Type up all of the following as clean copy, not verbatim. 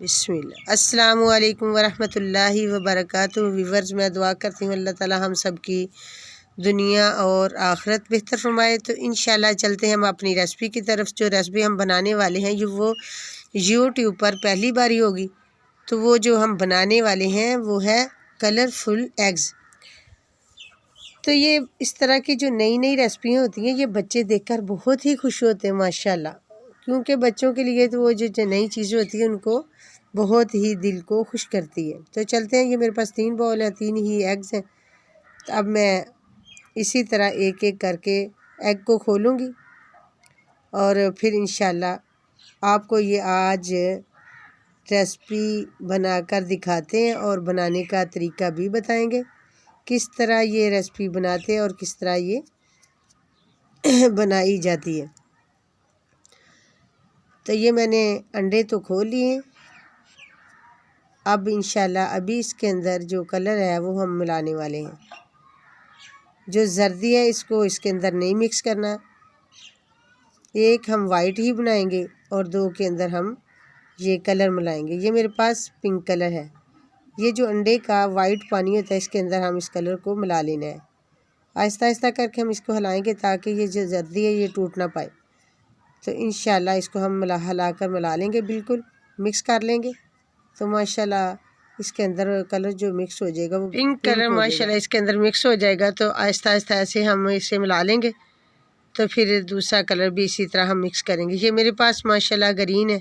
बिस्मिल्लाह। अस्सलामु अलैकुम वरहमतुल्लाहि वबरकातुहू। व्यूअर्स, मैं दुआ करती हूँ अल्लाह ताला हम सब की दुनिया और आखिरत बेहतर फरमाए। तो इंशाल्लाह चलते हैं हम अपनी रेसिपी की तरफ। जो रेसिपी हम बनाने वाले हैं वो यूट्यूब पर पहली बारी होगी। तो वो जो हम बनाने वाले हैं वो है कलरफुल एग्स। तो ये इस तरह की जो नई नई रेसिपियाँ होती हैं ये बच्चे देखकर बहुत ही खुश होते हैं माशाल्लाह, क्योंकि बच्चों के लिए तो वो जो नई चीज़ें होती हैं उनको बहुत ही दिल को खुश करती है। तो चलते हैं, ये मेरे पास 3 बॉल हैं, 3 ही एग्स हैं। तो अब मैं इसी तरह एक एक करके एग को खोलूँगी और फिर इंशाल्लाह आपको ये आज रेसिपी बनाकर दिखाते हैं और बनाने का तरीका भी बताएंगे, किस तरह ये रेसिपी बनाते हैं और किस तरह ये बनाई जाती है। तो ये मैंने अंडे तो खोल लिए। अब इंशाल्लाह अभी इसके अंदर जो कलर है वो हम मिलाने वाले हैं। जो जर्दी है इसको इसके अंदर नहीं मिक्स करना। एक हम वाइट ही बनाएंगे और 2 के अंदर हम ये कलर मिलाएंगे। ये मेरे पास पिंक कलर है। ये जो अंडे का वाइट पानी होता है इसके अंदर हम इस कलर को मिला लेना है। आहिस्ता आहिस्ता करके हम इसको हिलाएंगे ताकि ये जो जर्दी है ये टूट ना पाए। तो इंशाल्लाह इसको हम हिलाकर मिला लेंगे, बिल्कुल मिक्स कर लेंगे। तो माशाल्लाह इसके अंदर कलर जो मिक्स हो जाएगा वो पिंक कलर माशाल्लाह इसके अंदर मिक्स हो जाएगा। तो आहिस्ता आहिस्ता ऐसे हम इसे मिला लेंगे। तो फिर दूसरा कलर भी इसी तरह हम मिक्स करेंगे। ये मेरे पास माशाल्लाह ग्रीन है,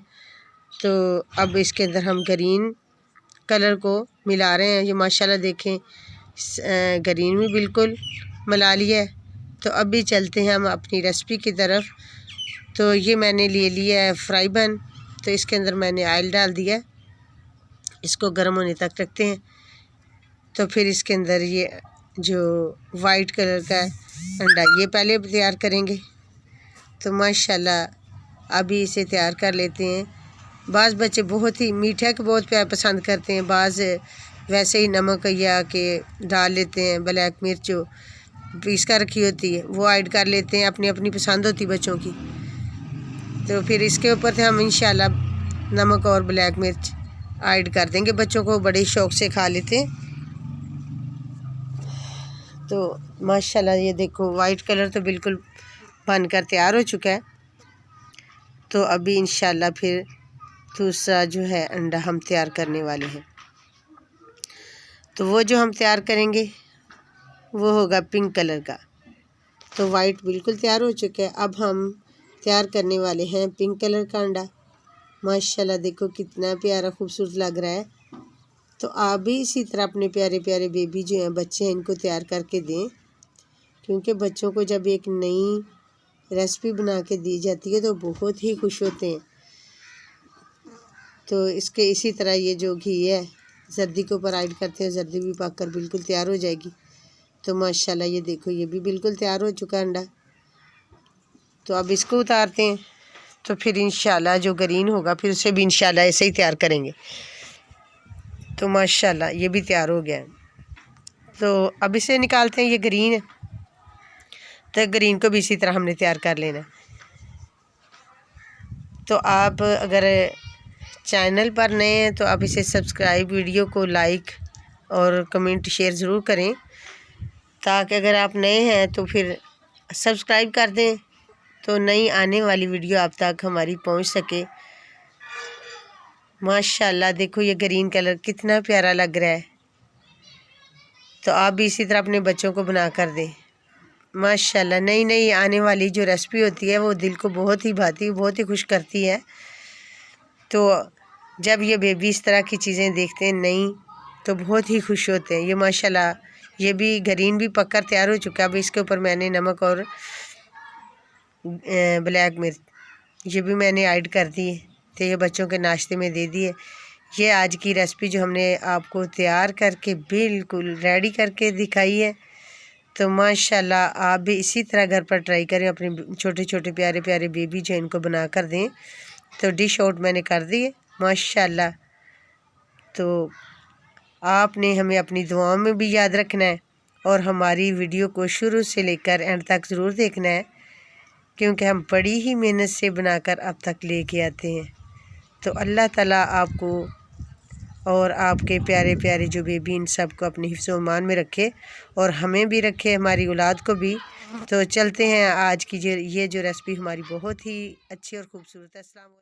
तो अब इसके अंदर हम ग्रीन कलर को मिला रहे हैं। ये माशाल्लाह देखें ग्रीन भी बिल्कुल मिला लिया है। तो अभी चलते हैं हम अपनी रेसिपी की तरफ। तो ये मैंने ले लिया है फ्राई पैन। तो इसके अंदर मैंने ऑयल डाल दिया है, इसको गर्म होने तक रखते हैं। तो फिर इसके अंदर ये जो वाइट कलर का अंडा ये पहले तैयार करेंगे। तो माशाल्लाह अभी इसे तैयार कर लेते हैं। बाज़ बच्चे बहुत ही मीठा के बहुत प्यार पसंद करते हैं, बाज़ वैसे ही नमक या के डाल लेते हैं, ब्लैक मिर्च जो पीस कर रखी होती है वो ऐड कर लेते हैं, अपनी अपनी पसंद होती बच्चों की। तो फिर इसके ऊपर से हम इंशाल्लाह नमक और ब्लैक मिर्च ऐड कर देंगे। बच्चों को बड़े शौक़ से खा लेते हैं। तो माशाल्लाह ये देखो वाइट कलर तो बिल्कुल बनकर तैयार हो चुका है। तो अभी इंशाल्लाह फिर दूसरा जो है अंडा हम तैयार करने वाले हैं। तो वो जो हम तैयार करेंगे वो होगा पिंक कलर का। तो वाइट बिल्कुल तैयार हो चुका है। अब हम तैयार करने वाले हैं पिंक कलर का अंडा। माशाल्लाह देखो कितना प्यारा खूबसूरत लग रहा है। तो आप भी इसी तरह अपने प्यारे प्यारे बेबी जो हैं, बच्चे हैं, इनको तैयार करके दें, क्योंकि बच्चों को जब एक नई रेसिपी बना के दी जाती है तो बहुत ही खुश होते हैं। तो इसके इसी तरह ये जो घी है जर्दी के ऊपर ऐड करते हैं, जर्दी भी पककर बिल्कुल तैयार हो जाएगी। तो माशाल्लाह ये देखो ये भी बिल्कुल तैयार हो चुका है अंडा। तो अब इसको उतारते हैं। तो फिर इंशाल्लाह जो ग्रीन होगा फिर उसे भी इंशाल्लाह ऐसे ही तैयार करेंगे। तो माशाल्लाह ये भी तैयार हो गया है। तो अब इसे निकालते हैं। ये ग्रीन है तो ग्रीन को भी इसी तरह हमने तैयार कर लेना है। तो आप अगर चैनल पर नए हैं तो आप इसे सब्सक्राइब, वीडियो को लाइक और कमेंट शेयर ज़रूर करें, ताकि अगर आप नए हैं तो फिर सब्सक्राइब कर दें तो नई आने वाली वीडियो आप तक हमारी पहुंच सके। माशाल्लाह देखो ये ग्रीन कलर कितना प्यारा लग रहा है। तो आप भी इसी तरह अपने बच्चों को बना कर दें। माशाल्लाह नई नई आने वाली जो रेसिपी होती है वो दिल को बहुत ही भाती, बहुत ही खुश करती है। तो जब ये बेबी इस तरह की चीज़ें देखते हैं नई तो बहुत ही खुश होते हैं। ये माशाल्लाह ये भी ग्रीन भी पककर तैयार हो चुका है। अब इसके ऊपर मैंने नमक और ब्लैक मिर्च ये भी मैंने ऐड कर दिए। तो ये बच्चों के नाश्ते में दे दिए। ये आज की रेसिपी जो हमने आपको तैयार करके बिल्कुल रेडी करके दिखाई है। तो माशाल्लाह आप भी इसी तरह घर पर ट्राई करें, अपने छोटे छोटे प्यारे प्यारे बेबी जो इनको बना कर दें। तो डिश आउट मैंने कर दी है माशाल्लाह। तो आपने हमें अपनी दुआओं में भी याद रखना है और हमारी वीडियो को शुरू से लेकर एंड तक ज़रूर देखना है, क्योंकि हम बड़ी ही मेहनत से बनाकर अब तक लेके आते हैं। तो अल्लाह ताला आपको और आपके प्यारे प्यारे जो बेबी इन सब को अपने हिफ्ज़ ईमान में रखे और हमें भी रखे, हमारी औलाद को भी। तो चलते हैं, आज की ये जो रेसिपी हमारी बहुत ही अच्छी और ख़ूबसूरत है। अस्सलाम वालेकुम।